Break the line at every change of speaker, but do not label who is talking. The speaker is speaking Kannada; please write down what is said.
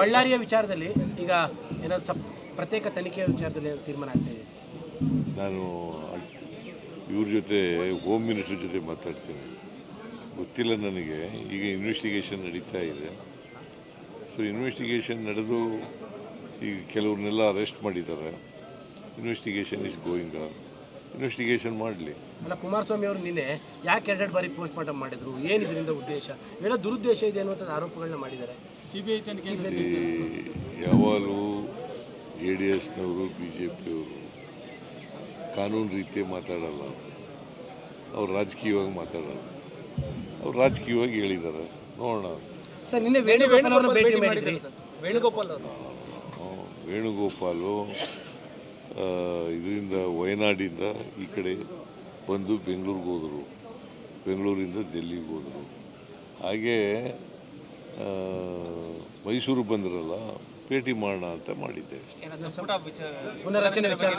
ಬಳ್ಳಾರಿಯ ವಿಚಾರದಲ್ಲಿ ಈಗ ಏನಾದ್ರು ಪ್ರತ್ಯೇಕ ತನಿಖೆಯ ವಿಚಾರದಲ್ಲಿ ತೀರ್ಮಾನ ಆಗ್ತಾ ಇದೆ.
ನಾನು ಇವ್ರ ಜೊತೆ ಹೋಮ್ ಮಿನಿಸ್ಟರ್ ಜೊತೆ ಮಾತಾಡ್ತೀನಿ. ಗೊತ್ತಿಲ್ಲ ನನಗೆ. ಈಗ ಇನ್ವೆಸ್ಟಿಗೇಷನ್ ನಡೀತಾ ಇದೆ. ಸೊ ಇನ್ವೆಸ್ಟಿಗೇಷನ್ ನಡೆದು ಈಗ ಕೆಲವ್ರನ್ನೆಲ್ಲ ಅರೆಸ್ಟ್ ಮಾಡಿದ್ದಾರೆ. Investigation is going on. Investigation ಮಾಡಲಿ.
ಅಲ್ಲ, ಕುಮಾರಸ್ವಾಮಿ ಅವರು ನಿನ್ನೆ ಯಾಕೆ 2 ಬಾರಿ ಪೋಸ್ಟ್ ಮಾರ್ಟಮ್ ಮಾಡಿದ್ರು, ಏನು ಇದರಿಂದ ಉದ್ದೇಶ, ಇವೆಲ್ಲ ದುರುದ್ದೇಶ ಇದೆ ಅನ್ನುವಂಥ ಆರೋಪಗಳನ್ನ ಮಾಡಿದ್ದಾರೆ. ಸಿಬಿಐ ತನಿಖೆ
ಯಾವಾಗಲೂ JDSನವರು BJPಯವರು ಕಾನೂನು ರೀತಿ ಮಾತಾಡಲ್ಲ. ಅವ್ರು ರಾಜಕೀಯವಾಗಿ ಮಾತಾಡಲ್ಲ. ಅವ್ರು ರಾಜಕೀಯವಾಗಿ ಹೇಳಿದ್ದಾರೆ. ನೋಡೋಣ.
ಸರ್, ನಿನ್ನೆ ವೇಣುಗೋಪಾಲ್ ಅವರನ್ನು ಭೇಟಿ ಮಾಡಿದ್ರಿ.
ವೇಣುಗೋಪಾಲು ಇದರಿಂದ ವಯನಾಡಿಂದ ಈ ಕಡೆ ಬಂದು ಬೆಂಗಳೂರಿಗೆ ಹೋದರು. ಬೆಂಗಳೂರಿಂದ ಡೆಲ್ಲಿಗೆ ಹೋದರು. ಹಾಗೇ ಮೈಸೂರು ಬಂದ್ರಲ್ಲ, ಭೇಟಿ ಮಾಡೋಣ ಅಂತ ಮಾಡಿದ್ದೆ.
ಪುನರಚನೆ ವಿಚಾರ